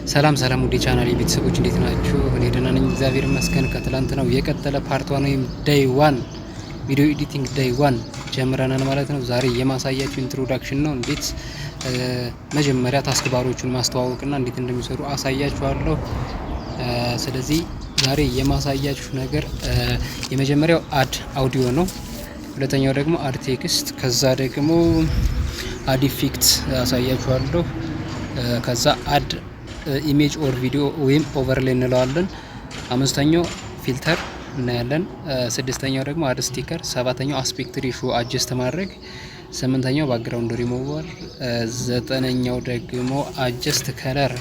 ሰላም ውድ ቻናል ቤተሰቦች እንዴት ናችሁ? እኔ ደህና ነኝ እግዚአብሔር ይመስገን። ከትላንት ነው የቀጠለ ፓርት 1 ወይም ዴይ 1 ቪዲዮ ኤዲቲንግ ዴይ 1 ጀምረናል ማለት ነው። ዛሬ የማሳያችሁ ኢንትሮዳክሽን ነው። እንዴት መጀመሪያ ታስክ ባሮቹን ማስተዋወቅና እንዴት እንደሚሰሩ አሳያችኋለሁ። ስለዚህ ዛሬ የማሳያችሁ ነገር የመጀመሪያው አድ አውዲዮ ነው። ሁለተኛው ደግሞ አድ ቴክስት፣ ከዛ ደግሞ አድ ኢፌክት አሳያችኋለሁ። ከዛ አድ ኢሜጅ ኦር ቪዲዮ ወይም ኦቨርሌይ እንለዋለን። አምስተኛው ፊልተር እናያለን። ስድስተኛው ደግሞ አድ ስቲከር፣ ሰባተኛው አስፔክት ሬሾ አጀስት ማድረግ፣ ስምንተኛው ባክግራውንድ ሪሞቨር፣ ዘጠነኛው ደግሞ አጀስት ከለር።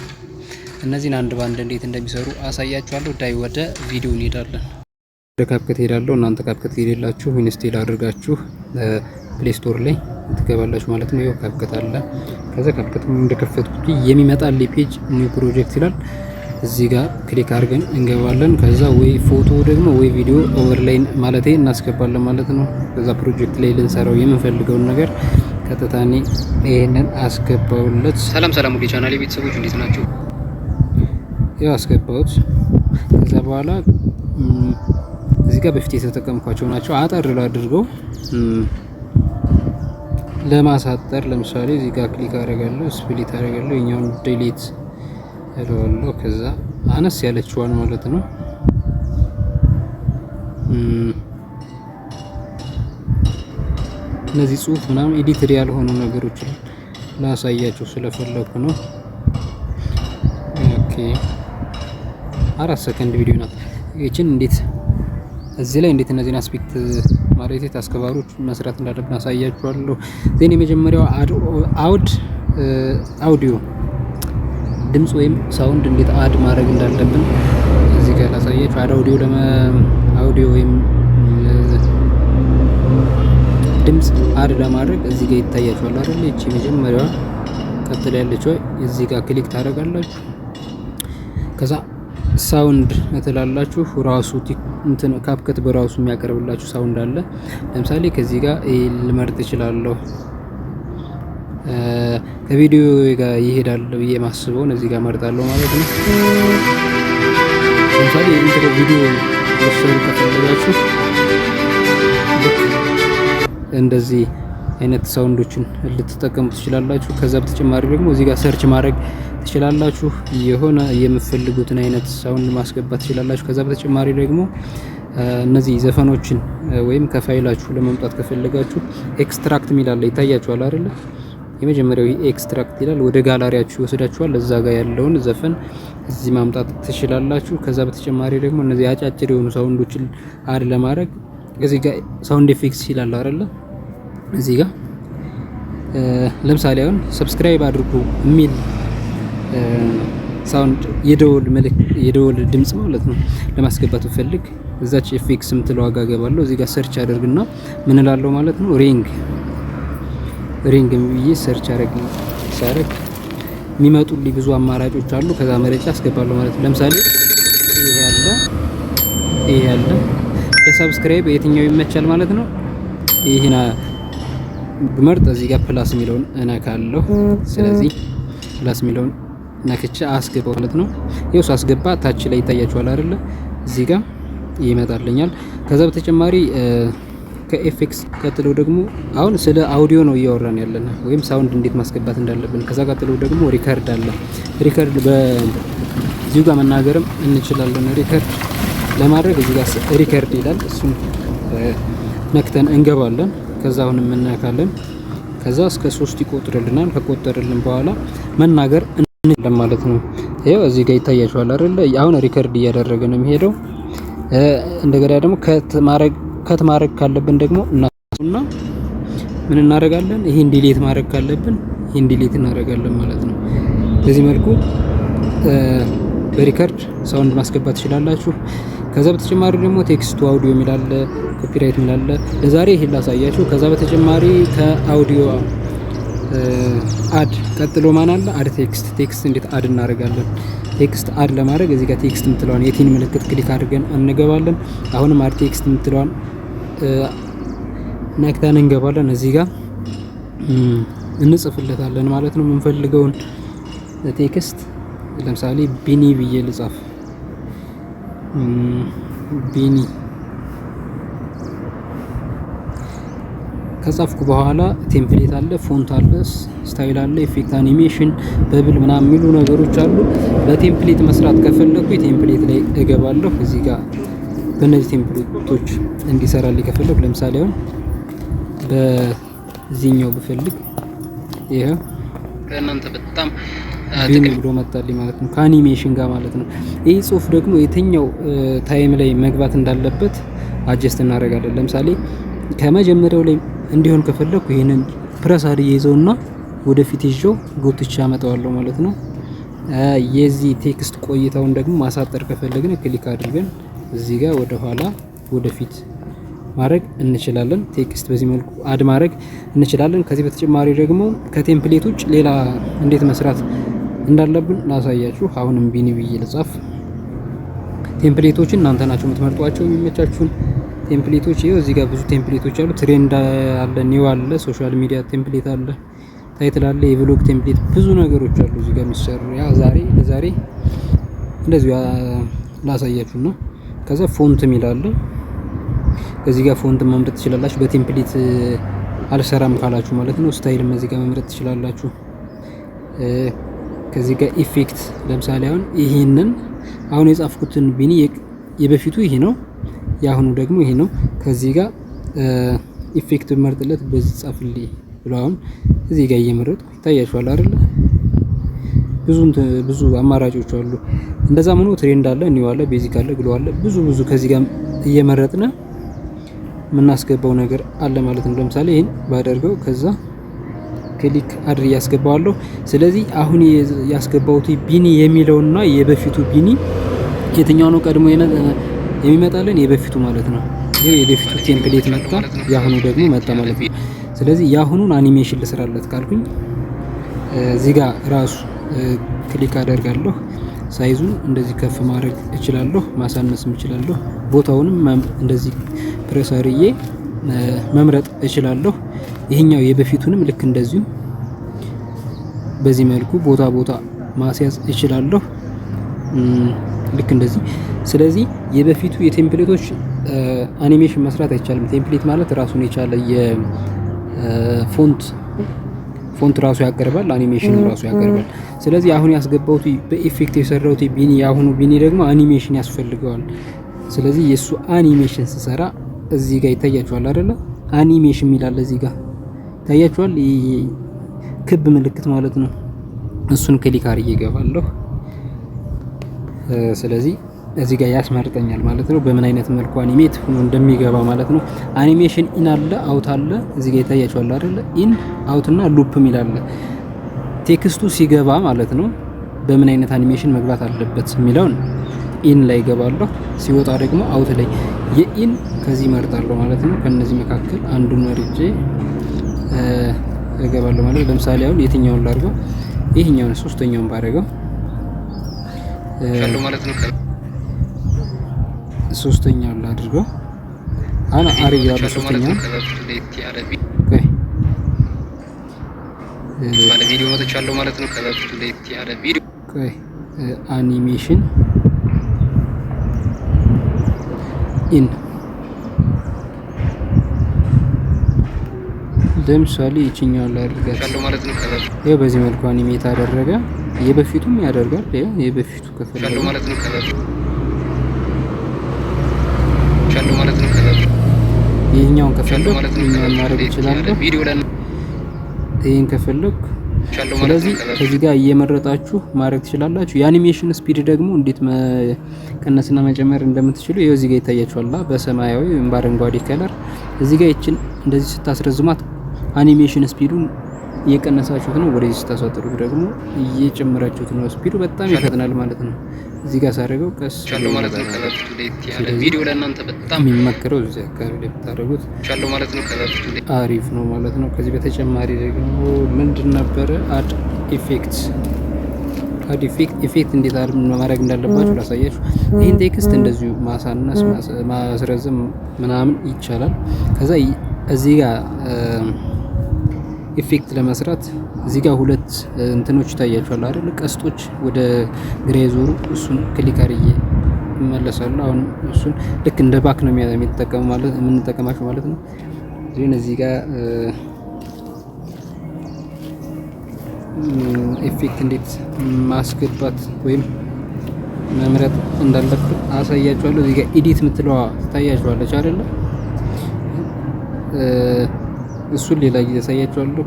እነዚህን አንድ ባንድ እንዴት እንደሚሰሩ አሳያችኋለሁ። ዳይ ወደ ቪዲዮ እንሄዳለን። ወደ ካፕከት ሄዳለሁ። እናንተ ካፕከት የሌላችሁ ኢንስቴል አድርጋችሁ ፕሌይ ስቶር ላይ ትገባላችሁ ማለት ነው። ይኸው ካፕከት አለ። ከዛ ካፕከት እንደከፈትኩት የሚመጣልኝ ፔጅ ኒው ፕሮጀክት ይላል። እዚህ ጋር ክሊክ አድርገን እንገባለን። ከዛ ወይ ፎቶ ደግሞ ወይ ቪዲዮ ኦቨርላይ ማለቴ እናስገባለን ማለት ነው። ከዛ ፕሮጀክት ላይ ልንሰራው የምንፈልገውን ነገር ቀጥታ እኔ ይሄንን አስገባውለት። ሰላም ውድ ቻናሌ ቤተሰቦች እንዴት ናቸው? ያው አስገባውት። ከዛ በኋላ እዚህ ጋር በፊት የተጠቀምኳቸው ናቸው። አጠር አድርገው ለማሳጠር ለምሳሌ እዚህ ጋር ክሊክ አደርጋለሁ፣ ስፕሊት አደርጋለሁ፣ የኛውን ዲሊት እለዋለሁ። ከዛ አነስ ያለችዋን ማለት ነው እነዚህ ጽሁፍ ምናምን ኤዲትድ ያልሆኑ ነገሮችን ላሳያችሁ ስለፈለኩ ነው። ኦኬ 4 ሰከንድ ቪዲዮ ናት። እቺን እንዴት እዚህ ላይ እንዴት እነዚህን አስፔክት ማለት ታስክ ባሮች መስራት እንዳለብን አሳያችኋለሁ። ዜን የመጀመሪያው አውዲዮ ድምጽ ወይም ሳውንድ እንዴት አድ ማድረግ እንዳለብን እዚህ ጋር ላሳያችሁ። አውዲዮ ወይም ድምጽ አድ ለማድረግ እዚህ ጋር ይታያችኋል አይደል? እቺ መጀመሪያዋ ቀጥላ ያለችው እዚህ ጋር ክሊክ ታደርጋላችሁ። ከዛ ሳውንድ ትላላችሁ። ራሱ እንትን ካፕከት በራሱ የሚያቀርብላችሁ ሳውንድ አለ። ለምሳሌ ከዚህ ጋር ልመርጥ እችላለሁ። ከቪዲዮ ጋር ይሄዳል ብዬ ማስበውን እዚህ ጋር መርጣለሁ ማለት ነው። ለምሳሌ ኢንትሮ ቪዲዮ ወሰዱ ከፈለጋችሁ እንደዚህ አይነት ሳውንዶችን ልትጠቀሙ ትችላላችሁ። ከዛ በተጨማሪ ደግሞ እዚህ ጋር ሰርች ማድረግ ትችላላችሁ። የሆነ የምትፈልጉትን አይነት ሳውንድ ማስገባት ትችላላችሁ። ከዛ በተጨማሪ ደግሞ እነዚህ ዘፈኖችን ወይም ከፋይላችሁ ለማምጣት ከፈለጋችሁ ኤክስትራክት ሚላል ላይ ይታያችኋል አይደል? የመጀመሪያው ኤክስትራክት ይላል። ወደ ጋላሪያችሁ ይወስዳችኋል። እዛ ጋር ያለውን ዘፈን እዚህ ማምጣት ትችላላችሁ። ከዛ በተጨማሪ ደግሞ እነዚህ አጫጭር የሆኑ ሳውንዶችን አድ ለማድረግ እዚህ ጋር ሳውንድ ኢፌክትስ ይላል አይደል? እዚህ ጋር ለምሳሌ አሁን ሰብስክራይብ አድርጉ የሚል ሳውንድ የደወል ድምጽ ማለት ነው ለማስገባት ፈልግ እዛች ኤፌክስ ምትለው ዋጋ ገባለሁ። እዚህ ጋር ሰርች አድርግና ምን እላለሁ ማለት ነው ሪንግ ብዬ ሰርች ሳረግ የሚመጡልኝ ብዙ አማራጮች አሉ። ከዛ መረጃ አስገባለሁ ማለት ነው። ለምሳሌ ይሄ ያለ ለሰብስክራይብ የትኛው ይመቻል ማለት ነው። ይሄና ብመርጥ እዚህ ጋር ፕላስ የሚለውን እነካለሁ። ስለዚህ ፕላስ የሚለውን ነክቼ አስገባው ማለት ነው። ይኸው አስገባ ታች ላይ ይታያችኋል አይደለ? እዚህ ጋር ይመጣልኛል። ከዛ በተጨማሪ ከኤፌክስ ቀጥሎ ደግሞ አሁን ስለ አውዲዮ ነው እያወራን ያለና ወይም ሳውንድ እንዴት ማስገባት እንዳለብን። ከዛ ቀጥሎ ደግሞ ሪከርድ አለ። ሪከርድ በዚሁ ጋር መናገርም እንችላለን። ሪከርድ ለማድረግ እዚህ ጋር ሪከርድ ይላል። እሱን ነክተን እንገባለን። ከዛ አሁን እንነካለን። ከዛ እስከ 3 ይቆጥርልናል። ከቆጠረልን በኋላ መናገር እንችላለን ማለት ነው። ይሄው እዚህ ጋር ይታያችኋል አይደል? አሁን ሪከርድ እያደረገ ነው የሚሄደው። እንደገና ደግሞ ከት ማድረግ ካለብን ደግሞ እናውና ምን እናደርጋለን? ይሄን ዲሊት ማድረግ ካለብን ይሄን ዲሊት እናደርጋለን ማለት ነው። በዚህ መልኩ በሪከርድ ሳውንድ ማስገባት ትችላላችሁ። ከዛ በተጨማሪ ደግሞ ቴክስት ቱ አውዲዮ የሚላል ኮፒራይት የሚላል ለዛሬ ይሄን ላሳያችሁ። ከዛ በተጨማሪ ከአውዲዮ አድ ቀጥሎ ማን አለ? አድ ቴክስት እንዴት አድ እናደርጋለን? ቴክስት አድ ለማድረግ እዚህ ጋር ቴክስት የምትለዋን የቲን ምልክት ክሊክ አድርገን እንገባለን። አሁንም አድ ቴክስት የምትለዋን ነክተን እንገባለን። እዚህ ጋር እንጽፍለታለን ማለት ነው የምንፈልገውን ቴክስት ለምሳሌ ቢኒ ብዬ ልጻፍ። ቢኒ ከጻፍኩ በኋላ ቴምፕሌት አለ፣ ፎንት አለ፣ ስታይል አለ፣ ኢፌክት፣ አኒሜሽን፣ በብል ምናምን የሚሉ ነገሮች አሉ። በቴምፕሌት መስራት ከፈለኩ ቴምፕሌት ላይ እገባለሁ። እዚህ ጋር በእነዚህ ቴምፕሌቶች እንዲሰራልኝ ከፈለኩ ለምሳሌ አሁን በዚህኛው ብፈልግ ይሄ ከእናንተ በጣም ቢኒ ብሎ መጣልኝ ማለት ነው፣ ከአኒሜሽን ጋር ማለት ነው። ይህ ጽሁፍ ደግሞ የትኛው ታይም ላይ መግባት እንዳለበት አጀስት እናደርጋለን። ለምሳሌ ከመጀመሪያው ላይ እንዲሆን ከፈለኩ ይሄንን ፕረስ አድርጌ ይዘውና ወደፊት ይዤው ጎትቼ አመጣዋለሁ ማለት ነው። የዚህ ቴክስት ቆይታውን ደግሞ ማሳጠር ከፈለግን ክሊክ አድርገን እዚህ ጋር ወደ ኋላ ወደፊት ማድረግ እንችላለን። ቴክስት በዚህ መልኩ አድ ማድረግ እንችላለን። ከዚህ በተጨማሪ ደግሞ ከቴምፕሌት ውጭ ሌላ እንዴት መስራት እንዳለብን ላሳያችሁ። አሁንም ቢኒ ብዬ ልጻፍ። ቴምፕሌቶችን እናንተ ናችሁ የምትመርጧቸው የሚመቻችሁን ቴምፕሌቶች። ይኸው እዚህ ጋር ብዙ ቴምፕሌቶች አሉ። ትሬንድ አለ፣ ኒው አለ፣ ሶሻል ሚዲያ ቴምፕሌት አለ፣ ታይትል አለ፣ የብሎግ ቴምፕሌት፣ ብዙ ነገሮች አሉ እዚህ ጋር የሚሰሩ። ያ ለዛሬ እንደዚህ ላሳያችሁ ነው። ከዛ ፎንት ሚል አለ። ከዚህ ጋር ፎንት መምረጥ ትችላላችሁ። በቴምፕሌት አልሰራም ካላችሁ ማለት ነው። ስታይልም እዚህ ጋር መምረጥ ትችላላችሁ። ከዚህ ጋር ኢፌክት፣ ለምሳሌ አሁን ይሄንን አሁን የጻፍኩትን ቢኒ የበፊቱ ይሄ ነው፣ የአሁኑ ደግሞ ይሄ ነው። ከዚህ ጋር ኢፌክት መርጥለት በዚህ ጻፍልኝ ብሎ አሁን እዚህ ጋር እየመረጥኩ ይታያችኋል አይደል? ብዙ አማራጮች አሉ። እንደዛም ሆኖ ትሬንድ አለ፣ ኒው አለ፣ ቤዚክ አለ፣ ግሎ አለ። ብዙ ከዚህ ጋር እየመረጥን የምናስገባው ነገር አለ ማለት ነው። ለምሳሌ ይሄን ባደርገው ከዛ ክሊክ አድርጌ ያስገባዋለሁ። ስለዚህ አሁን ያስገባውት ቢኒ የሚለውና የበፊቱ ቢኒ የትኛው ነው ቀድሞ የሚመጣልን? የበፊቱ ማለት ነው። ይሄ የበፊቱ ቴምፕሌት መጣ፣ ያሁኑ ደግሞ መጣ ማለት ነው። ስለዚህ ያሁኑን አኒሜሽን ልስራለት ካልኩኝ እዚህ ጋር ራሱ ክሊክ አደርጋለሁ። ሳይዙን እንደዚህ ከፍ ማድረግ እችላለሁ፣ ማሳነስም እችላለሁ። ቦታውንም እንደዚህ ፕሬስ አድርጌ መምረጥ እችላለሁ። ይሄኛው የበፊቱንም ልክ እንደዚሁ በዚህ መልኩ ቦታ ማስያዝ እችላለሁ፣ ልክ እንደዚህ። ስለዚህ የበፊቱ የቴምፕሌቶች አኒሜሽን መስራት አይቻልም። ቴምፕሌት ማለት ራሱን የቻለ ፎንት ራሱ ያቀርባል፣ አኒሜሽን ራሱ ያቀርባል። ስለዚህ አሁን ያስገባውት በኢፌክት የሰራውት ቢኒ የአሁኑ ቢኒ ደግሞ አኒሜሽን ያስፈልገዋል። ስለዚህ የሱ አኒሜሽን ስሰራ እዚህ ጋር ይታያችኋል አይደለ? አኒሜሽን የሚላል እዚህ ጋር ይታያችኋል። ክብ ምልክት ማለት ነው። እሱን ክሊክ አድርጌ እገባለሁ። ስለዚህ እዚህ ጋር ያስመርጠኛል ማለት ነው፣ በምን አይነት መልኩ አኒሜት ሆኖ እንደሚገባ ማለት ነው። አኒሜሽን ኢን አለ፣ አውት አለ። እዚህ ጋር ይታያችኋል አይደለ? ኢን አውት እና ሉፕ የሚል አለ። ቴክስቱ ሲገባ ማለት ነው በምን አይነት አኒሜሽን መግባት አለበት የሚለውን ኢን ላይ ገባለሁ፣ ሲወጣ ደግሞ አውት ላይ። የኢን ከዚህ መርጣለሁ ማለት ነው። ከነዚህ መካከል አንዱን መርጬ እገባለሁ ማለት ነው። ለምሳሌ አሁን የትኛውን ላድርገው? ይሄኛውን ሶስተኛውን ባደርገው ማለት ነው። ሶስተኛውን ላድርገው። አሁን አሪፍ ያለው ሶስተኛውን ባለ ቪዲዮ መጥቻለሁ ማለት ነው። ከበፊቱ ለየት ያለ ቪዲዮ አኒሜሽን ኢን ለምሳሌ ይችኛው ላይ አድርጋለሁ ማለት ነው። ይሄው በዚህ መልኩ አኒሜት አደረገ። የበፊቱም ያደርጋል። ይሄው የበፊቱ ከፈለኩ ማለት ነው። ይሄኛውን ከፈለኩ ይሄኛውን ማድረግ እችላለሁ። ይሄን ከፈለኩ ስለዚህ ከዚህ ጋር እየመረጣችሁ ማድረግ ትችላላችሁ። የአኒሜሽን ስፒድ ደግሞ እንዴት መቀነስና መጨመር እንደምትችሉ ይሄው እዚህ ጋር ይታያችኋል። በሰማያዊ ወይም በአረንጓዴ ከለር እዚህ ጋር ይችን እንደዚህ ስታስረዝማት አኒሜሽን ስፒዱን እየቀነሳችሁት ነው። ወደዚህ ስታሳጥሩት ደግሞ እየጨመራችሁት ነው። ስፒዱ በጣም ይፈጥናል ማለት ነው። እዚህ ጋር ሳደርገው ቀስ ያለው ማለት ነው። ከበፊቱ ለየት ያለ ቪዲዮ ለእናንተ በጣም የሚመከረው እዚህ አካባቢ ላይ ብታደርጉት ያለው ማለት ነው። ከበፊቱ አሪፍ ነው ማለት ነው። ከዚህ በተጨማሪ ደግሞ ምንድን ነበረ አድ ኢፌክት እንዴት ማድረግ እንዳለባችሁ ላሳያችሁ። ይህን ቴክስት እንደዚሁ ማሳነስ ማስረዘም ምናምን ይቻላል። ከዛ እዚህ ጋር ኢፌክት ለመስራት እዚህ ጋር ሁለት እንትኖች ይታያቸዋል አይደል? ቀስቶች ወደ ግራ የዞሩ እሱን ክሊክ አድርጌ እመለሳለሁ። አሁን እሱን ልክ እንደ ባክ ነው የምንጠቀማቸው ማለት ነው። እዚህ ጋር ኢፌክት እንዴት ማስገባት ወይም መምረጥ እንዳለብን አሳያችኋለሁ። እዚህ ጋር ኤዲት የምትለዋ ትታያችኋለች አይደለ? እሱን ሌላ ጊዜ አሳያችኋለሁ።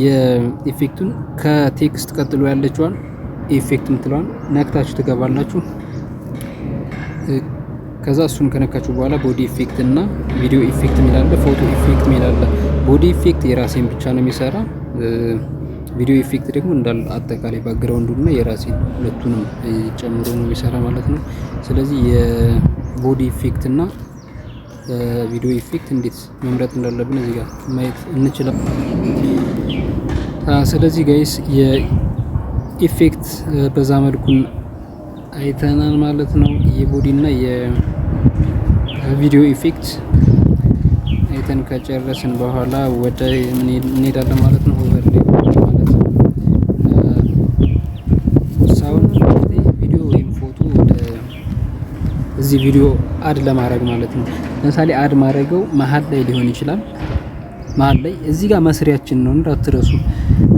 የኢፌክቱን ከቴክስት ቀጥሎ ያለችዋን ኢፌክት የምትለዋን ነክታችሁ ትገባላችሁ። ከዛ እሱን ከነካችሁ በኋላ ቦዲ ኢፌክት እና ቪዲዮ ኢፌክት የሚላለ፣ ፎቶ ኢፌክት የሚላለ። ቦዲ ኢፌክት የራሴን ብቻ ነው የሚሰራ። ቪዲዮ ኢፌክት ደግሞ እንዳለ አጠቃላይ ባክግራውንዱ እና የራሴን ሁለቱንም ጨምሮ ነው የሚሰራ ማለት ነው። ስለዚህ የቦዲ ኢፌክት እና ቪዲዮ ኢፌክት እንዴት መምረጥ እንዳለብን እዚህ ጋር ማየት እንችላለን። ስለዚህ ጋይስ የኢፌክት በዛ መልኩን አይተናል ማለት ነው። የቦዲ እና የቪዲዮ ኢፌክት አይተን ከጨረስን በኋላ ወደ ምን እንሄዳለን ማለት ነው። ኦቨርሌይ ማለት ሳውንድ ቪዲዮ ወይም ፎቶ እዚህ ቪዲዮ አድ ለማድረግ ማለት ነው። ለምሳሌ አድ ማድረገው መሀል ላይ ሊሆን ይችላል። መሀል ላይ እዚህ ጋር መስሪያችን ነው እንዳትረሱ።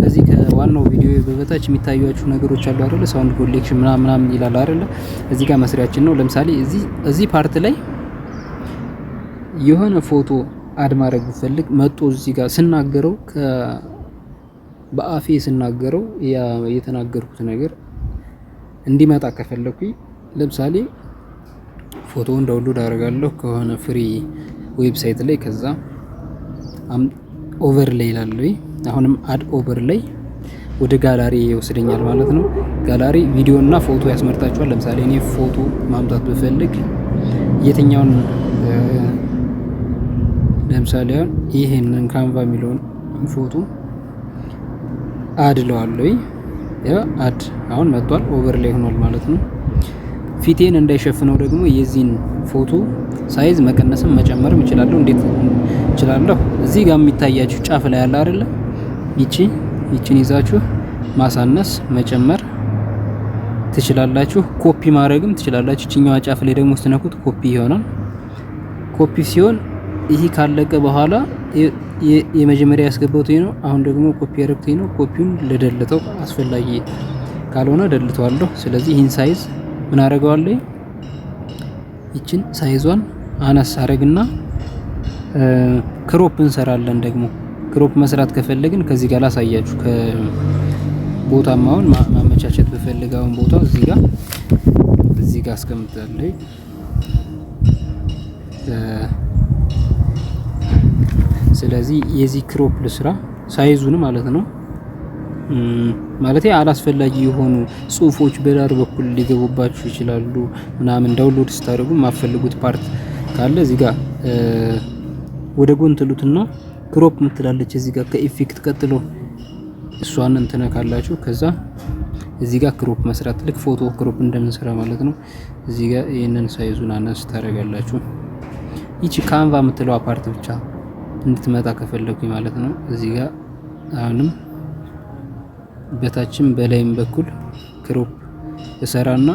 ከዚህ ከዋናው ቪዲዮ በበታች የሚታዩአችሁ ነገሮች አሉ አይደለ? ሳውንድ ኮሌክሽን ምናምን ይላል አይደለ? እዚህ ጋር መስሪያችን ነው። ለምሳሌ እዚህ ፓርት ላይ የሆነ ፎቶ አድ ማድረግ ብፈልግ መጥቶ እዚህ ጋር ስናገረው በአፌ ስናገረው የተናገርኩት ነገር እንዲመጣ ከፈለኩኝ ለምሳሌ ፎቶውን ዳውንሎድ አደርጋለሁ ከሆነ ፍሪ ዌብሳይት ላይ። ከዛ ኦቨርሌይ ይላል። አሁንም አድ ኦቨርሌይ ወደ ጋላሪ ይወስደኛል ማለት ነው። ጋላሪ ቪዲዮ እና ፎቶ ያስመርጣችኋል። ለምሳሌ እኔ ፎቶ ማምጣት ብፈልግ የትኛውን ለምሳሌ አሁን ይሄንን ካንቫ የሚለውን ፎቶ አድ ለዋለሁ። ያ አድ አሁን መጥቷል፣ ኦቨርሌይ ሆኗል ማለት ነው። ፊቴን እንዳይሸፍነው ደግሞ የዚህን ፎቶ ሳይዝ መቀነስም መጨመርም እችላለሁ። እንዴት እችላለሁ? እዚህ ጋር የሚታያችሁ ጫፍ ላይ ያለ አይደለ? ይቺን ይዛችሁ ማሳነስ መጨመር ትችላላችሁ። ኮፒ ማድረግም ትችላላችሁ። እቺኛዋ ጫፍ ላይ ደግሞ ስትነኩት ኮፒ ይሆናል። ኮፒ ሲሆን ይሄ ካለቀ በኋላ የመጀመሪያ ያስገባሁት ነው። አሁን ደግሞ ኮፒ ያደረኩት ነው። ኮፒውን ልደልተው አስፈላጊ ካልሆነ ደልተዋለሁ። ስለዚህ ይህን ሳይዝ ምን አደርገዋለሁ? ይችን ሳይዟን አነስ አረግና ክሮፕ እንሰራለን። ደግሞ ክሮፕ መስራት ከፈለግን ከዚህ ጋር ላሳያችሁ። ከቦታማውን ማመቻቸት በፈልጋውን ቦታ እዚህ ጋር አስቀምጣለሁ። ስለዚህ የዚህ ክሮፕ ልስራ ሳይዙን ማለት ነው። ማለት አላስፈላጊ የሆኑ ጽሁፎች በዳር በኩል ሊገቡባችሁ ይችላሉ ምናምን። ዳውንሎድ ስታደርጉ የማፈልጉት ፓርት ካለ እዚህ ጋር ወደ ጎን ትሉትና ክሮፕ ምትላለች እዚህ ጋር ከኢፌክት ቀጥሎ እሷን እንትነካላችሁ። ከዛ እዚህ ጋር ክሮፕ መስራት ልክ ፎቶ ክሮፕ እንደምንሰራ ማለት ነው። እዚህ ጋር ይሄንን ሳይዙን አነስ ታደርጋላችሁ። ይቺ ካንቫ የምትለው ፓርት ብቻ እንድትመጣ ከፈለኩኝ ማለት ነው። እዚህ ጋር አሁንም በታችም በላይም በኩል ክሮፕ እሰራና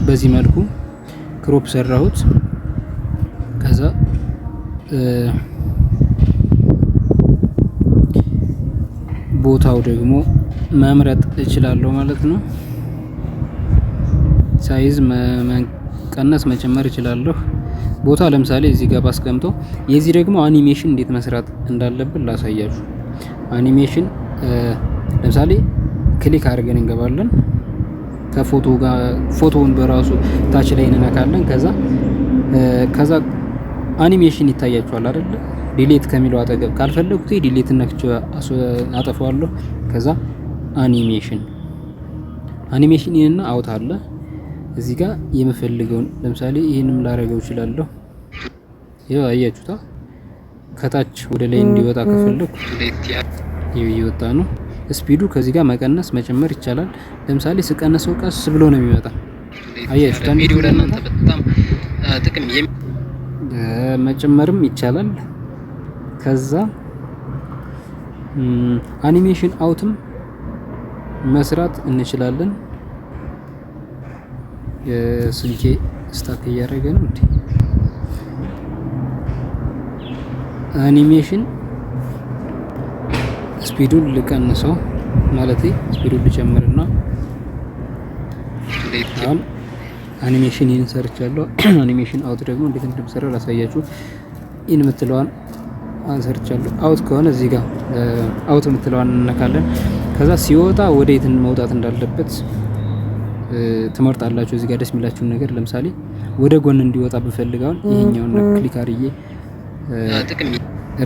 በዚህ መልኩ ክሮፕ ሰራሁት። ከዛ ቦታው ደግሞ መምረጥ እችላለሁ ማለት ነው። ሳይዝ መቀነስ መጨመር እችላለሁ። ቦታ ለምሳሌ እዚህ ጋር ባስቀምጠው የዚህ ደግሞ አኒሜሽን እንዴት መስራት እንዳለብን ላሳያችሁ። አኒሜሽን ለምሳሌ ክሊክ አድርገን እንገባለን። ከፎቶ ጋር ፎቶውን በራሱ ታች ላይ እንነካለን። ከዛ አኒሜሽን ይታያችኋል አይደል? ዲሌት ከሚለው አጠገብ ካልፈለኩት ዲሌት ነክቼ አጠፋዋለሁ። ከዛ አኒሜሽን ይሄንና አውት አለ። እዚህ ጋር የምፈልገውን ለምሳሌ ይሄንም ላረገው እችላለሁ። ይሄው አያችሁታ። ከታች ወደ ላይ እንዲወጣ ከፈለኩ ይወጣ ነው። ስፒዱ ከዚህ ጋር መቀነስ መጨመር ይቻላል። ለምሳሌ ስቀነሰው ቀስ ብሎ ነው የሚመጣ። አያችሁታ። ቪዲዮ ለእናንተ በጣም ጥቅም መጨመርም ይቻላል። ከዛ አኒሜሽን አውትም መስራት እንችላለን። የስልኬ ስታክ እያደረገ ነው እንዴ? አኒሜሽን ስፒዱን ልቀንሰው ማለት ስፒዱን ልጨምርና አሁን አኒሜሽን ኢን ሰርቻለሁ። አኒሜሽን አውት ደግሞ እንዴት እንደምሰራ ላሳያችሁ። ኢን የምትለዋን አንሰርቻለሁ። አውት ከሆነ እዚህ ጋር አውት የምትለዋን እንነካለን። ከዛ ሲወጣ ወዴት መውጣት እንዳለበት ትመርጣላችሁ። እዚህ ጋር ደስ የሚላችሁን ነገር ለምሳሌ ወደ ጎን እንዲወጣ ብፈልጋውን ይሄኛውን ክሊክ አድርጌ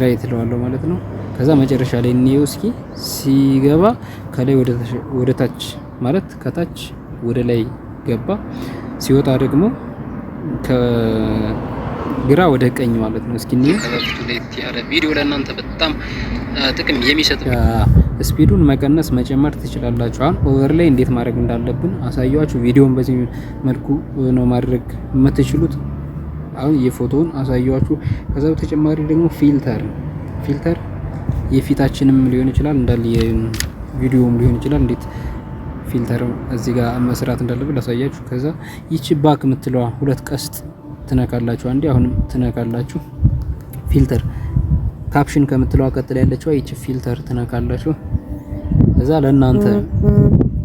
ራይት እለዋለሁ ማለት ነው። ከዛ መጨረሻ ላይ እንየው እስኪ ሲገባ ከላይ ወደ ታች ማለት ከታች ወደ ላይ ገባ። ሲወጣ ደግሞ ከግራ ወደ ቀኝ ማለት ነው። እስኪ እንየው። ከበፊቱ ለየት ያለ ቪዲዮ ለእናንተ በጣም ጥቅም የሚሰጥ ስፒዱን መቀነስ መጨመር ትችላላችሁ። አሁን ኦቨር ላይ እንዴት ማድረግ እንዳለብን አሳያችሁ። ቪዲዮውን በዚህ መልኩ ነው ማድረግ የምትችሉት። አሁን የፎቶውን አሳያችሁ። ከዛ በተጨማሪ ደግሞ ፊልተር የፊታችንም ሊሆን ይችላል እንዳለ የቪዲዮውም ሊሆን ይችላል። እንዴት ፊልተር እዚህ ጋር መስራት እንዳለብን ላሳያችሁ። ከዛ ይቺ ባክ የምትለዋ ሁለት ቀስት ትነካላችሁ። አንዴ አሁንም ትነካላችሁ። ፊልተር ካፕሽን ከምትለዋ ቀጥላ ያለችው ይቺ ፊልተር ትነካላችሁ። ከዛ ለእናንተ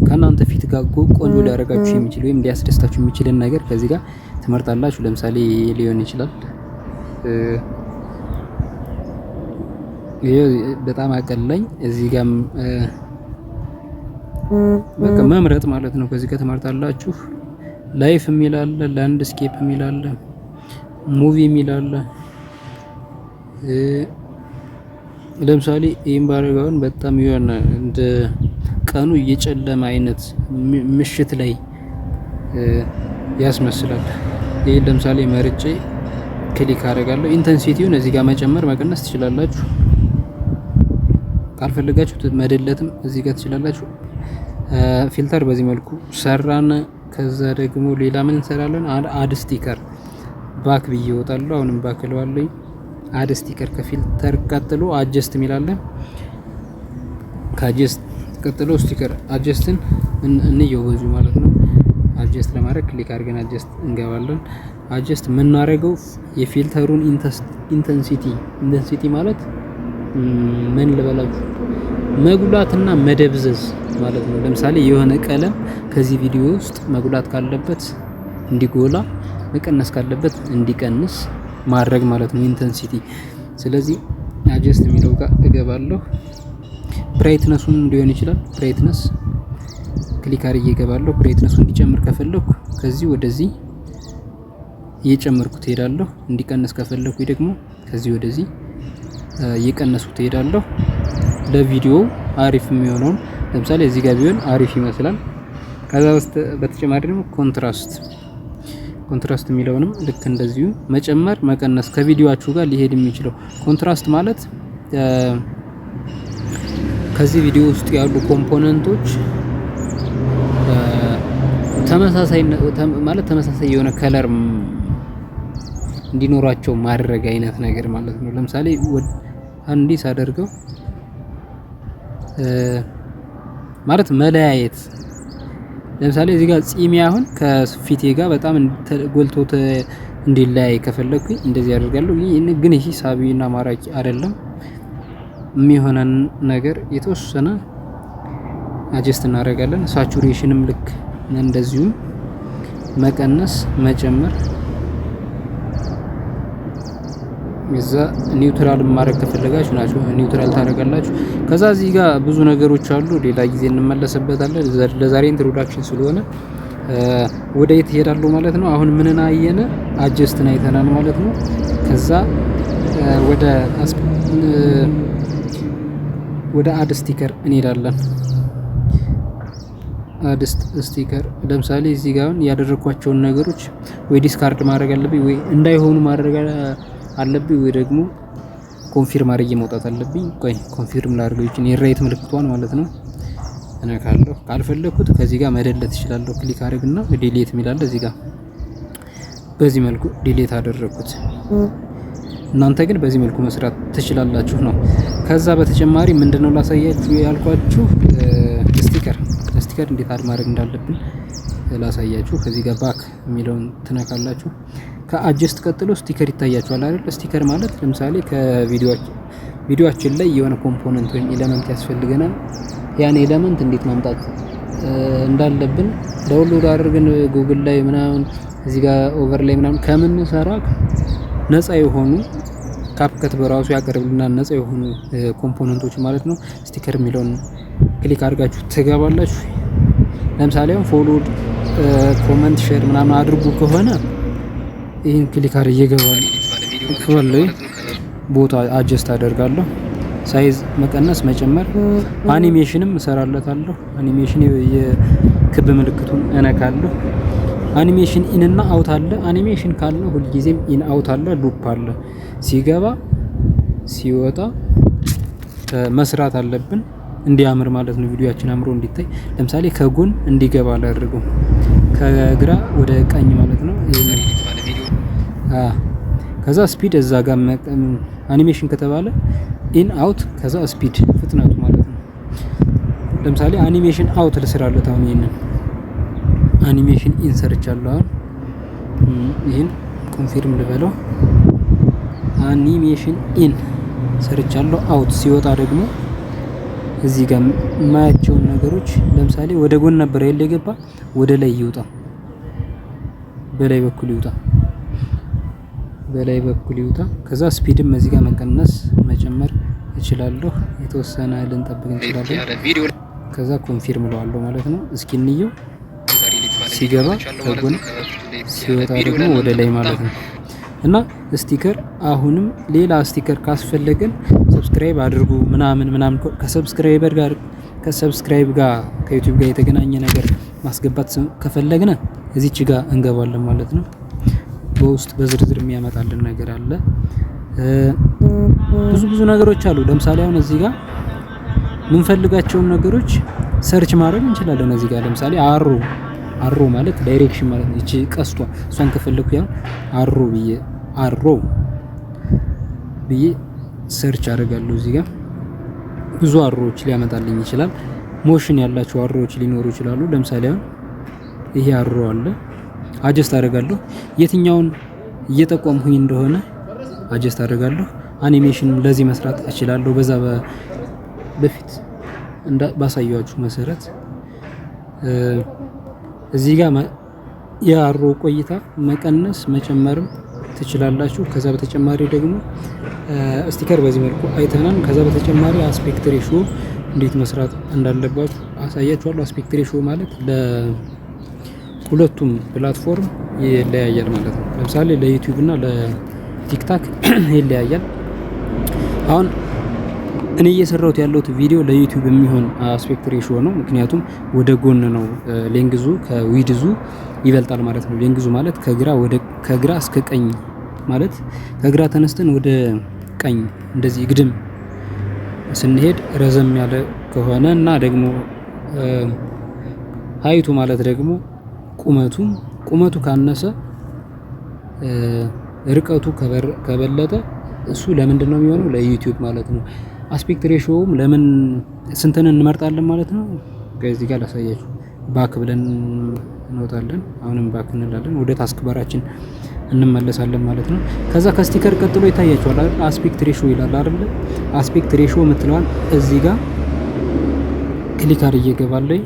ከእናንተ ፊት ጋር ቆንጆ ሊያደርጋችሁ የሚችል ወይም ሊያስደስታችሁ የሚችልን ነገር ከዚህ ጋር ትመርጣላችሁ። ለምሳሌ ሊሆን ይችላል ይሄ በጣም አቀለኝ እዚህ ጋር በቃ መምረጥ ማለት ነው። ከዚህ ጋር ትመርጣላችሁ። ላይፍ የሚል አለ፣ ላንድስኬፕ የሚል አለ፣ ሙቪ የሚል አለ። ለምሳሌ ይሄን ባረጋውን በጣም የሆነ እንደ ቀኑ እየጨለመ አይነት ምሽት ላይ ያስመስላል። ይሄ ለምሳሌ መርጬ ክሊክ አደርጋለሁ። ኢንተንሲቲውን እዚህ ጋር መጨመር መቀነስ ትችላላችሁ። ካልፈለጋችሁ መደለትም እዚህ ጋር ትችላላችሁ። ፊልተር በዚህ መልኩ ሰራን። ከዛ ደግሞ ሌላ ምን እንሰራለን? አድ ስቲከር ባክ ብዬ እወጣለሁ። አሁንም ባክ እለዋለሁ። አድ ስቲከር ከፊልተር ቀጥሎ አጀስት የሚላለ ከአጀስት ቀጥሎ ስቲከር አጀስትን እንየው በዚሁ ማለት ነው። አጀስት ለማድረግ ክሊክ አድርገን አጀስት እንገባለን። አጀስት የምናደርገው የፊልተሩን ኢንተንሲቲ ማለት ምን ልበላችሁ መጉላትና መደብዘዝ ማለት ነው። ለምሳሌ የሆነ ቀለም ከዚህ ቪዲዮ ውስጥ መጉላት ካለበት እንዲጎላ፣ መቀነስ ካለበት እንዲቀንስ ማድረግ ማለት ነው ኢንተንሲቲ። ስለዚህ አጀስት የሚለው ጋር እገባለሁ። ብራይትነሱን ሊሆን ይችላል። ብራይትነስ ክሊክ አድርጌ እገባለሁ። ብራይትነሱን እንዲጨምር ከፈለኩ ከዚህ ወደዚህ እየጨመርኩት እሄዳለሁ። እንዲቀንስ ከፈለኩ ደግሞ ከዚህ ወደዚህ እየቀነስኩት እሄዳለሁ። ለቪዲዮ አሪፍ የሚሆነውን ለምሳሌ እዚህ ጋር ቢሆን አሪፍ ይመስላል። ከዛ ውስጥ በተጨማሪ ደግሞ ኮንትራስት የሚለውንም ልክ እንደዚሁ መጨመር መቀነስ ከቪዲዮአችሁ ጋር ሊሄድ የሚችለው ኮንትራስት ማለት ከዚህ ቪዲዮ ውስጥ ያሉ ኮምፖነንቶች ተመሳሳይ የሆነ ከለር እንዲኖራቸው ማድረግ አይነት ነገር ማለት ነው። ለምሳሌ አንዲ ሳደርገው ማለት መለያየት። ለምሳሌ እዚህ ጋር ጺሜ አሁን ከፊቴ ጋር በጣም ጎልቶ እንዲለያይ ከፈለኩኝ እንደዚህ አደርጋለሁ። ግን ይሄ ሳቢና ማራኪ አይደለም። የሚሆነን ነገር የተወሰነ አጀስት እናደርጋለን። ሳቹሬሽንም ልክ እንደዚሁ መቀነስ መጨመር። እዛ ኒውትራል ማድረግ ከፈለጋችሁ ናችሁ ኒውትራል ታደርጋላችሁ። ከዛ እዚህ ጋር ብዙ ነገሮች አሉ፣ ሌላ ጊዜ እንመለስበታለን። ለዛሬ ኢንትሮዳክሽን ስለሆነ ወደ የት እሄዳለሁ ማለት ነው። አሁን ምንን አየነ? አጀስትን አይተናል ማለት ነው። ከዛ ወደ አድ ስቲከር እንሄዳለን። አድ ስቲከር ለምሳሌ እዚህ ጋር ያደረኳቸውን ነገሮች ወይ ዲስካርድ ማድረግ አለብኝ ወይ እንዳይሆኑ ማድረግ አለብኝ ወይ ደግሞ ኮንፊርም አድርጌ መውጣት አለብኝ። ቆይ ኮንፊርም ላድርገው ይችላል የራይት ምልክቷን ማለት ነው እነካለሁ። ካልፈለኩት ከዚህ ጋር መደለት እችላለሁ። ክሊክ አድርግና ዲሊት የሚላል እዚህ ጋር በዚህ መልኩ ዲሊት አደረኩት። እናንተ ግን በዚህ መልኩ መስራት ትችላላችሁ ነው። ከዛ በተጨማሪ ምንድነው ላሳያችሁ ያልኳችሁ ስቲከር እንዴት አድ ማድረግ እንዳለብን ላሳያችሁ። ከዚህ ጋር ባክ የሚለውን ትነካላችሁ። ከአጀስት ቀጥሎ ስቲከር ይታያችኋል አይደል? ስቲከር ማለት ለምሳሌ ከቪዲዮአችን ላይ የሆነ ኮምፖነንት ወይም ኤሌመንት ያስፈልገናል። ያን ኤሌመንት እንዴት ማምጣት እንዳለብን ዳውንሎድ አድርገን ጉግል ላይ ምናምን እዚህ ጋር ኦቨርላይ ምናምን ከምንሰራ ነፃ የሆኑ ካፕከት በራሱ ያቀርብልናል። ነፃ የሆኑ ኮምፖነንቶች ማለት ነው። ስቲከር የሚለውን ክሊክ አድርጋችሁ ትገባላችሁ። ለምሳሌ አሁን ፎሎድ፣ ኮመንት፣ ሼር ምናምን አድርጉ ከሆነ ይህን ክሊክ አድርጌ እገባለሁ። ቦታ አጀስት አደርጋለሁ። ሳይዝ መቀነስ መጨመር፣ አኒሜሽንም እሰራለታለሁ። አኒሜሽን የክብ ምልክቱን እነካለሁ። አኒሜሽን ኢን እና አውት አለ። አኒሜሽን ካለ ሁልጊዜም ኢን አውት አለ፣ ሉፕ አለ። ሲገባ ሲወጣ መስራት አለብን እንዲያምር ማለት ነው። ቪዲዮአችን አምሮ እንዲታይ ለምሳሌ ከጎን እንዲገባ አላደርገው፣ ከግራ ወደ ቀኝ ማለት ነው። ከዛ ስፒድ እዛ ጋር አኒሜሽን ከተባለ ኢን አውት፣ ከዛ ስፒድ ፍጥነቱ ማለት ነው። ለምሳሌ አኒሜሽን አውት ልስራለት። አሁን ይሄንን አኒሜሽን ኢን ሰርቻለሁ። ይሄን ኮንፊርም ልበለው። አኒሜሽን ኢን ሰርቻለሁ። አውት ሲወጣ ደግሞ እዚህ ጋር የማያቸውን ነገሮች ለምሳሌ ወደ ጎን ነበር ያለ የገባ ወደ ላይ ይውጣ፣ በላይ በኩል ይውጣ፣ በላይ በኩል ይውጣ። ከዛ ስፒድም እዚህ ጋር መቀነስ መጨመር እችላለሁ። የተወሰነ ልንጠብቅ እንችላለን። ከዛ ኮንፊርም እለዋለሁ ማለት ነው። እስኪ እንየው። ሲገባ ከጎን ሲወጣ ደግሞ ወደ ላይ ማለት ነው። እና ስቲከር አሁንም ሌላ ስቲከር ካስፈለገን ሰብስክራይብ አድርጉ ምናምን ከሰብስክራይብ ጋር ከዩቲዩብ ጋር የተገናኘ ነገር ማስገባት ከፈለግን እዚች ጋር እንገባለን ማለት ነው። በውስጥ በዝርዝር የሚያመጣልን ነገር አለ። ብዙ ነገሮች አሉ። ለምሳሌ አሁን እዚህ ጋር የምንፈልጋቸውን ነገሮች ሰርች ማድረግ እንችላለን። እዚህ ጋር ለምሳሌ አሮ ማለት ዳይሬክሽን ማለት ነው። እቺ ቀስቷ እሷን ከፈለኩ ያ አሮ ብዬ ሰርች አደርጋለሁ። እዚህ ጋር ብዙ አሮዎች ሊያመጣልኝ ይችላል። ሞሽን ያላቸው አሮዎች ሊኖሩ ይችላሉ። ለምሳሌ አሁን ይሄ አሮ አለ። አጀስት አደርጋለሁ። የትኛውን እየጠቆምኩኝ እንደሆነ አጀስት አደርጋለሁ። አኒሜሽን ለዚህ መስራት እችላለሁ። በዛ በፊት ባሳያችሁ መሰረት እዚህ ጋር የአሮ ቆይታ መቀነስ መጨመርም ትችላላችሁ። ከዛ በተጨማሪ ደግሞ ስቲከር በዚህ መልኩ አይተናል። ከዛ በተጨማሪ አስፔክት ሬሾ እንዴት መስራት እንዳለባችሁ አሳያችኋለሁ። አስፔክት ሬሾ ማለት ለሁለቱም ፕላትፎርም ይለያያል ማለት ነው። ለምሳሌ ለዩቲዩብ እና ለቲክታክ ይለያያል። አሁን እኔ እየሰራሁት ያለሁት ቪዲዮ ለዩቲዩብ የሚሆን አስፔክት ሬሾ ነው። ምክንያቱም ወደ ጎን ነው ሌንግዙ ከዊድዙ ይበልጣል ማለት ነው። ሌንግዙ ማለት ከግራ እስከ ቀኝ ማለት ከግራ ተነስተን ወደ ቀኝ እንደዚህ ግድም ስንሄድ ረዘም ያለ ከሆነ እና ደግሞ ሀይቱ ማለት ደግሞ ቁመቱ ካነሰ ርቀቱ ከበለጠ እሱ ለምንድን ነው የሚሆነው? ለዩቲዩብ ማለት ነው። አስፔክት ሬሾውም ለምን ስንትን እንመርጣለን ማለት ነው። ከዚህ ጋር ላሳያችሁ። ባክ ብለን እንወጣለን። አሁንም ባክ እንላለን። ወደ ታስክ ባራችን እንመለሳለን ማለት ነው። ከዛ ከስቲከር ቀጥሎ ይታያችኋል አይደል? አስፔክት ሬሾ ይላል አይደል? አስፔክት ሬሾ የምትለዋን እዚህ ጋር ክሊክ አድርጌ እገባለሁ።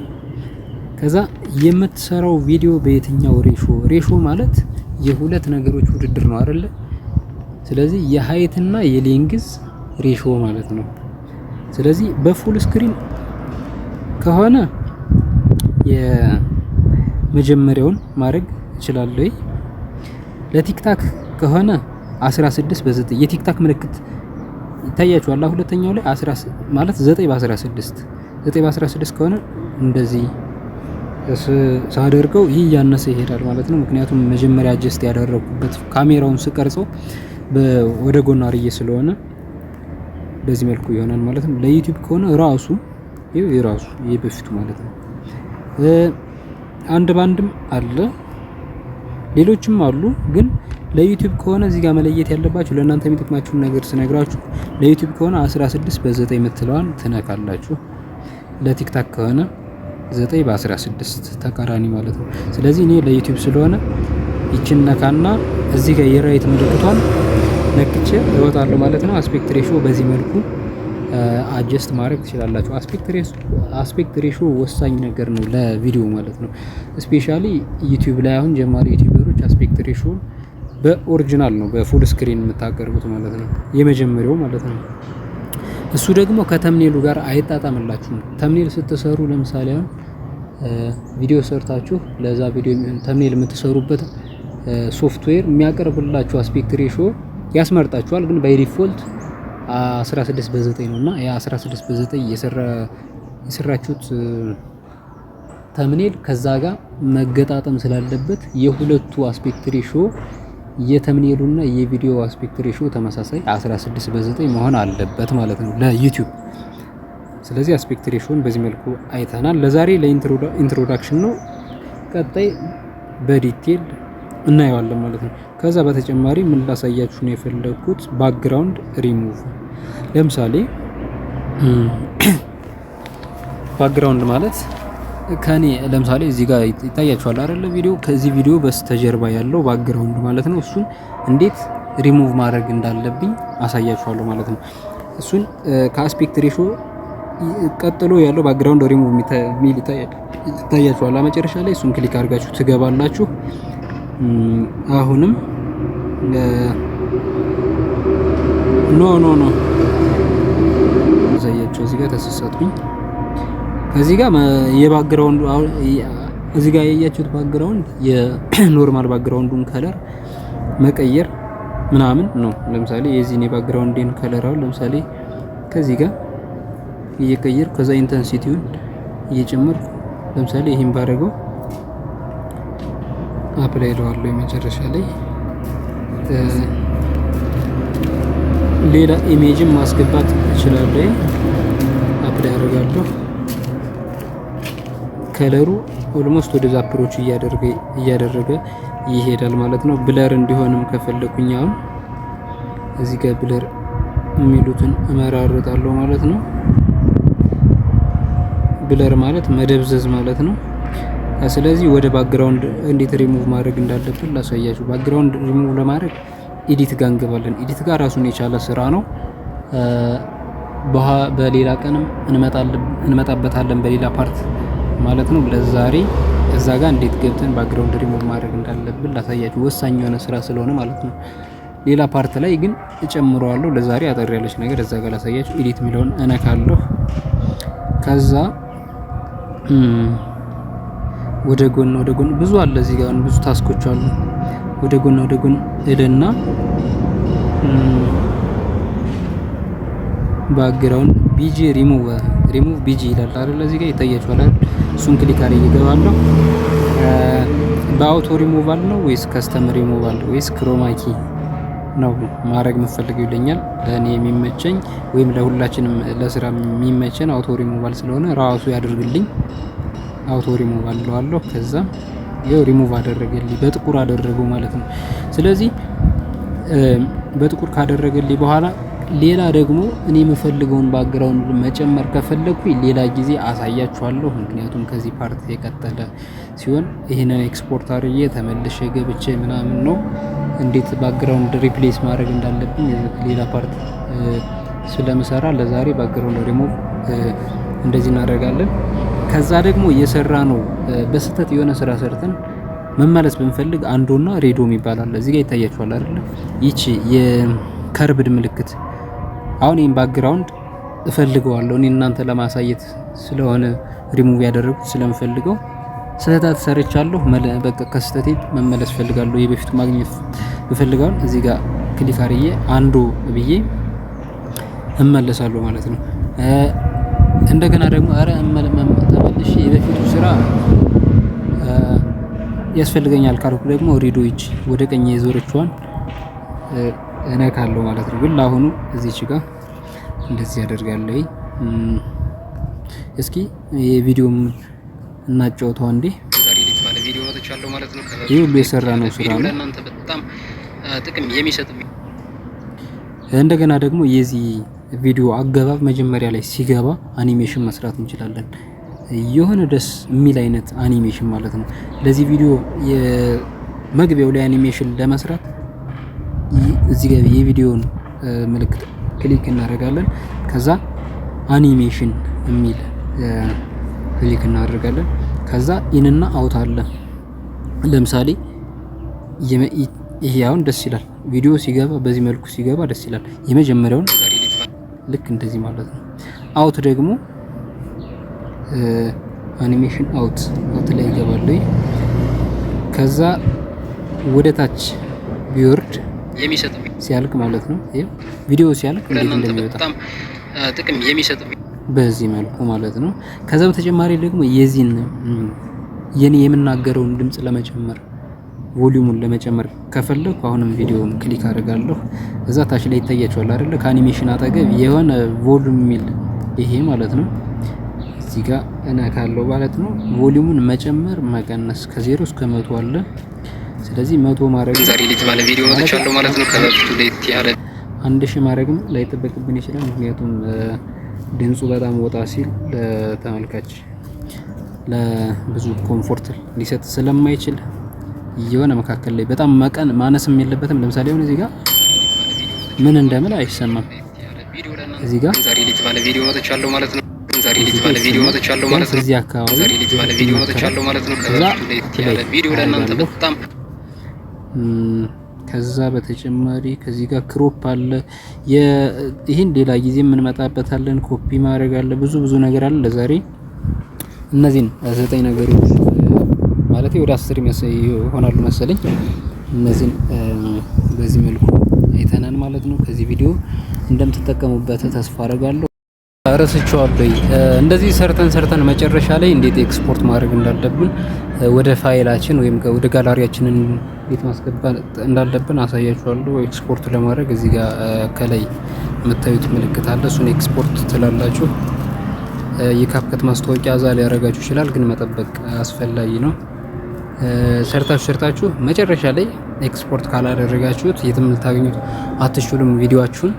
ከዛ የምትሰራው ቪዲዮ በየትኛው ሬሾ ማለት የሁለት ነገሮች ውድድር ነው አይደል? ስለዚህ የሃይት እና የሌንግዝ ሬሾ ማለት ነው። ስለዚህ በፉል ስክሪን ከሆነ የመጀመሪያውን ማድረግ እችላለሁ። ለቲክታክ ከሆነ 16 በ9 የቲክታክ ምልክት ይታያችኋል። ሁለተኛው ላይ 10 ማለት 9 በ16 9 በ16 ከሆነ እንደዚህ ሳደርገው ይህ ያነሰ ይሄዳል ማለት ነው። ምክንያቱም መጀመሪያ አጀስት ያደረኩበት ካሜራውን ስቀርጸው ወደ ጎን አርዬ ስለሆነ በዚህ መልኩ ይሆናል ማለት ነው። ለዩቲዩብ ከሆነ ራሱ ይሄ በፊቱ ማለት ነው። አንድ ባንድም አለ ሌሎችም አሉ። ግን ለዩቲዩብ ከሆነ እዚህ ጋር መለየት ያለባችሁ ለእናንተ የሚጠቅማችሁን ነገር ስነግራችሁ ለዩቲዩብ ከሆነ 16 በ9 የምትለዋን ትነካላችሁ። ለቲክታክ ከሆነ 9 በ16 ተቃራኒ ማለት ነው። ስለዚህ እኔ ለዩቲዩብ ስለሆነ ይችን ነካና እዚህ ጋር የራይት ምልክቷን ነክቼ እወጣለሁ ማለት ነው። አስፔክት ሬሾ በዚህ መልኩ አጀስት ማድረግ ትችላላችሁ። አስፔክት ሬሾ ወሳኝ ነገር ነው ለቪዲዮ ማለት ነው። ስፔሻሊ ዩቲዩብ ላይ አሁን ጀማሪ ዩቲዩበሮች አስፔክት ሬሾ በኦሪጂናል ነው በፉል ስክሪን የምታቀርቡት ማለት ነው፣ የመጀመሪያው ማለት ነው። እሱ ደግሞ ከተምኔሉ ጋር አይጣጣምላችሁም። ተምኔል ስትሰሩ ለምሳሌ አሁን ቪዲዮ ሰርታችሁ ለዛ ቪዲዮ ተምኔል የምትሰሩበት ሶፍትዌር የሚያቀርብላችሁ አስፔክት ሬሾ ያስመርጣችኋል። ግን ባይ ዲፎልት 16 በ9 ነውና ያ 16 በ9 የሰራችሁት ተምኔል ከዛ ጋር መገጣጠም ስላለበት የሁለቱ አስፔክት ሬሾ የተምኔሉና የቪዲዮ አስፔክት ሬሾ ተመሳሳይ 16 በ9 መሆን አለበት ማለት ነው ለዩቲዩብ። ስለዚህ አስፔክት ሬሾን በዚህ መልኩ አይተናል። ለዛሬ ለኢንትሮዳክሽን ነው። ቀጣይ በዲቴል እናየዋለን ማለት ነው። ከዛ በተጨማሪ ምን ላሳያችሁ ነው የፈለኩት ባክግራውንድ ሪሙቭ። ለምሳሌ ባክግራውንድ ማለት ከኔ ለምሳሌ እዚህ ጋር ይታያችኋል አይደለ? ቪዲዮ ከዚህ ቪዲዮ በስተጀርባ ያለው ባክግራውንድ ማለት ነው። እሱን እንዴት ሪሙቭ ማድረግ እንዳለብኝ አሳያችኋለሁ ማለት ነው። እሱን ከአስፔክት ሬሾ ቀጥሎ ያለው ባክግራውንድ ሪሙቭ ሚል ይታያችኋል መጨረሻ ላይ። እሱን ክሊክ አድርጋችሁ ትገባላችሁ። አሁንም ኖ ዘያቸው እዚህ ጋር ተሰሳትኩኝ። ከዚህ ጋር የባክግራውንዱ እዚህ ጋር ያያችሁት ባክግራውንድ የኖርማል ባክግራውንዱን ከለር መቀየር ምናምን ነው። ለምሳሌ የዚህን የባክግራውንድን ከለር አሁን ለምሳሌ ከዚህ ጋር እየቀየር ከዛ ኢንተንሲቲውን እየጨመር ለምሳሌ ይሄን ባረገው አፕላይ ለዋለሁ የመጨረሻ ላይ ሌላ ኢሜጅን ማስገባት እችላለሁ። አፕላይ አደርጋለሁ። ከለሩ ኦልሞስት ወደ ዛፕሮች እያደረገ ይሄዳል ማለት ነው። ብለር እንዲሆንም ከፈለኩኝ አሁን እዚህ ጋር ብለር የሚሉትን እመራርጣለሁ ማለት ነው። ብለር ማለት መደብዘዝ ማለት ነው። ስለዚህ ወደ ባክግራውንድ እንዴት ሪሙቭ ማድረግ እንዳለብን ላሳያችሁ። ባክግራውንድ ሪሙቭ ለማድረግ ኤዲት ጋር እንገባለን። ኤዲት ጋር ራሱን የቻለ ስራ ነው። በሌላ ቀንም እንመጣበታለን በሌላ ፓርት ማለት ነው። ለዛሬ እዛ ጋር እንዴት ገብተን ባክግራውንድ ሪሙቭ ማድረግ እንዳለብን ላሳያችሁ። ወሳኝ የሆነ ስራ ስለሆነ ማለት ነው። ሌላ ፓርት ላይ ግን እጨምረዋለሁ። ለዛሬ አጠር ያለች ነገር እዛ ጋር ላሳያችሁ። ኤዲት የሚለውን እነካለሁ። ከዛ ወደ ጎን ብዙ አለ እዚህ ጋር ብዙ ታስኮች አሉ። ወደ ጎን እልና ባክግራውንድ ቢጂ ሪሙቭ ቢጂ ይላል አይደል? እዚህ ጋር ይታያችኋል አይደል? እሱን ክሊክ አድርጌ እገባለሁ። በአውቶ ሪሙቫል ነው ወይስ ከስተም ሪሙቫል ወይስ ክሮማኪ ነው ማድረግ የምፈልገው ይለኛል። ለእኔ የሚመቸኝ ወይም ለሁላችንም ለስራ የሚመቸን አውቶ ሪሙቫል ስለሆነ ራሱ ያደርግልኝ። አውቶ ሪሙቫል ለዋለሁ። ከዛ ይሄው ሪሙቭ አደረገልኝ፣ በጥቁር አደረገው ማለት ነው። ስለዚህ በጥቁር ካደረገልኝ በኋላ ሌላ ደግሞ እኔ የምፈልገውን ባክግራውንድ መጨመር ከፈለኩኝ ሌላ ጊዜ አሳያችኋለሁ። ምክንያቱም ከዚህ ፓርት የቀጠለ ሲሆን ይሄንን ኤክስፖርት አድርጌ ተመልሼ ገብቼ ምናምን ነው እንዴት ባክግራውንድ ሪፕሌስ ማድረግ እንዳለብኝ ሌላ ፓርት ስለምሰራ ለዛሬ ባክግራውንድ ሪሙቭ እንደዚህ እናደርጋለን። ከዛ ደግሞ እየሰራ ነው በስተት የሆነ ስራ ሰርተን መመለስ ብንፈልግ አንዶና ሬዶም ይባላል። እዚህ ጋር ይታያችኋል አይደል? ይቺ የከርብድ ምልክት አሁን ይሄን ባክግራውንድ እፈልገዋለሁ እኔ እናንተ ለማሳየት ስለሆነ ሪሙቭ ያደረኩት ስለምፈልገው ስህተት ሰርቻለሁ። በቃ ከስህተቴ መመለስ ፈልጋለሁ። የበፊቱ ማግኘት እፈልጋለሁ። እዚህ ጋር ክሊክ አድርጌ አንዱ ብዬ እመለሳለሁ ማለት ነው። እንደገና ደግሞ ተመልሼ የበፊቱ ስራ ያስፈልገኛል ካልኩ ደግሞ ሬዲዮች ወደ ቀኝ የዞረችዋን እነካለሁ ማለት ነው። ግን ለአሁኑ እዚች ጋር እንደዚህ ያደርጋለሁ። እስኪ የቪዲዮም እናጫውተው አንዴ። ይሄ ሁሉ የሰራ ነው ስራ ነው። እናንተ በጣም ጥቅም የሚሰጥ እንደገና ደግሞ የዚህ ቪዲዮ አገባብ መጀመሪያ ላይ ሲገባ አኒሜሽን መስራት እንችላለን። የሆነ ደስ የሚል አይነት አኒሜሽን ማለት ነው። ለዚህ ቪዲዮ የመግቢያው ላይ አኒሜሽን ለመስራት እዚህ ጋር የቪዲዮውን ምልክት ክሊክ እናደርጋለን። ከዛ አኒሜሽን የሚል ክሊክ እናደርጋለን። ከዛ ኢንና አውት አለ። ለምሳሌ ይሄ አሁን ደስ ይላል። ቪዲዮ ሲገባ በዚህ መልኩ ሲገባ ደስ ይላል። የመጀመሪያውን ልክ እንደዚህ ማለት ነው። አውት ደግሞ አኒሜሽን አውት ላይ ይገባል። ከዛ ወደ ታች ቢወርድ የሚሰጥ ሲያልቅ ማለት ነው። ይሄ ቪዲዮ ሲያልቅ እንዴት እንደሚወጣ በጣም ጥቅም የሚሰጥ በዚህ መልኩ ማለት ነው። ከዛ በተጨማሪ ደግሞ የዚህን የኔ የምናገረውን ድምጽ ለመጨመር ቮሊዩሙን ለመጨመር ከፈለኩ አሁንም ቪዲዮውን ክሊክ አደርጋለሁ። እዛ ታች ላይ ይታያችኋል አይደለ? ከአኒሜሽን አጠገብ የሆነ ቮሊዩም የሚል ይሄ ማለት ነው። እዚህ ጋር እነካለሁ ማለት ነው። ቮሊዩሙን መጨመር መቀነስ ከ0 እስከ 100 አለ። ስለዚህ 100 ማድረግ ዛሬ ሊት ባለ ቪዲዮ መጥቻለሁ ማለት ነው። ከበፊቱ ሌት ያለ 1000 ማድረግም ላይጠበቅብን ይችላል። ምክንያቱም ድምፁ በጣም ወጣ ሲል ለተመልካች ለብዙ ኮምፎርት ሊሰጥ ስለማይችል የሆነ መካከል ላይ በጣም ማነስም የለበትም። ለምሳሌ አሁን እዚህ ጋር ምን እንደምል አይሰማም። እዚህ ጋር ዛሬ ሊት ባለ ቪዲዮ መጥቻለሁ ማለት ነው። ዛሬ ሊት ባለ ቪዲዮ መጥቻለሁ ማለት ነው። እዚህ አካባቢ ዛሬ ሊት ባለ ቪዲዮ መጥቻለሁ ማለት ነው። ከበፊቱ ሌት ያለ ቪዲዮ ለእናንተ በጣም ከዛ በተጨማሪ ከዚህ ጋር ክሮፕ አለ። ይሄን ሌላ ጊዜ የምንመጣበታለን። ኮፒ ማድረግ አለ። ብዙ ነገር አለ። ለዛሬ እነዚህን 9 ነገሮች ማለት ወደ 10 ይሆናሉ መሰለኝ። እነዚህን በዚህ መልኩ አይተናል ማለት ነው። ከዚህ ቪዲዮ እንደምትጠቀሙበት ተስፋ አደርጋለሁ። ረስቼዋለሁ። እንደዚህ ሰርተን መጨረሻ ላይ እንዴት ኤክስፖርት ማድረግ እንዳለብን ወደ ፋይላችን ወይም ወደ ጋላሪያችንን እንዴት ማስገባት እንዳለብን አሳያችኋለሁ። ኤክስፖርት ለማድረግ እዚህ ጋር ከላይ የምታዩት ምልክት አለ። እሱን ኤክስፖርት ትላላችሁ። የካፕከት ማስታወቂያ እዛ ላይ ያደርጋችሁ ይችላል፣ ግን መጠበቅ አስፈላጊ ነው። ሰርታችሁ መጨረሻ ላይ ኤክስፖርት ካላደረጋችሁት የትም ልታገኙት አትችሉም ቪዲዮአችሁን።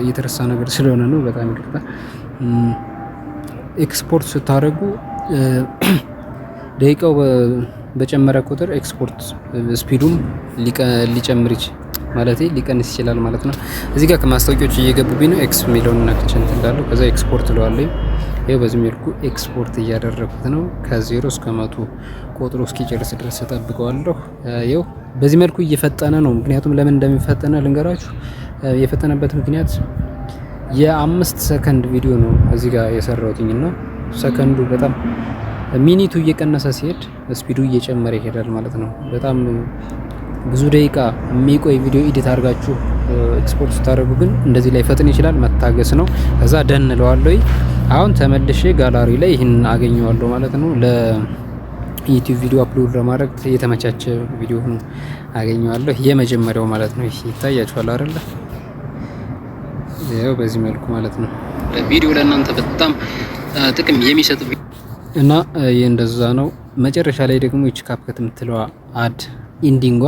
የተረሳ ነገር ስለሆነ ነው፣ በጣም ይቅርታ። ኤክስፖርት ስታደርጉ ደቂቃው በጨመረ ቁጥር ኤክስፖርት ስፒዱም ሊጨምር ሊቀንስ ይችላል ማለት ነው። እዚህ ጋር ከማስታወቂያዎች እየገቡብኝ ነው። ኤክስ ሚሊዮን ነክቼ እንዳለው ከዛ ኤክስፖርት ለዋለኝ። ይሄው በዚህ መልኩ ኤክስፖርት እያደረኩት ነው። ከ0 እስከ 100 ቆጥሮ እስኪጨርስ ድረስ ተጠብቀዋለሁ። ይሄው በዚህ መልኩ እየፈጠነ ነው። ምክንያቱም ለምን እንደሚፈጠነ ልንገራችሁ። የፈጠነበት ምክንያት የ5 ሰከንድ ቪዲዮ ነው እዚህ ጋር የሰራሁትኝ እና ሰከንዱ በጣም ሚኒቱ እየቀነሰ ሲሄድ ስፒዱ እየጨመረ ይሄዳል ማለት ነው። በጣም ብዙ ደቂቃ የሚቆይ ቪዲዮ ኤዲት አድርጋችሁ ኤክስፖርት ስታደርጉ ግን እንደዚህ ላይ ፈጥን ይችላል። መታገስ ነው። ከዛ ደን እለዋለሁ። አሁን ተመልሼ ጋላሪ ላይ ይህን አገኘዋለሁ ማለት ነው። ለዩቲዩብ ቪዲዮ አፕሎድ ለማድረግ የተመቻቸ ቪዲዮ አገኘዋለሁ። የመጀመሪያው ማለት ነው። ይሄ ይታያችኋል አይደለ? ያው በዚህ መልኩ ማለት ነው። ቪዲዮ ለእናንተ በጣም ጥቅም የሚሰጥ እና ይሄ እንደዛ ነው። መጨረሻ ላይ ደግሞ እቺ ካፕከት የምትለዋ አድ ኢንዲንጓ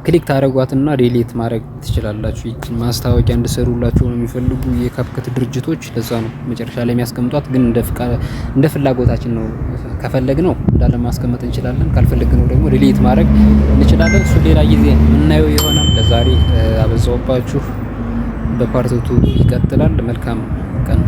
ክሊክ ታደርጓትና ዲሊት ማድረግ ትችላላችሁ። ይቺ ማስታወቂያ እንድሰሩላችሁ ነው የሚፈልጉ የካፕከት ድርጅቶች። ለዛ ነው መጨረሻ ላይ የሚያስቀምጧት። ግን እንደ ፍላጎታችን ነው። ከፈለግ ነው እንዳለ ማስቀመጥ እንችላለን። ካልፈለግ ነው ደግሞ ዲሊት ማድረግ እንችላለን። እሱ ሌላ ጊዜ የምናየው ይሆናል። ለዛሬ አበዛውባችሁ። በፓርት 2 ይቀጥላል። መልካም ቀን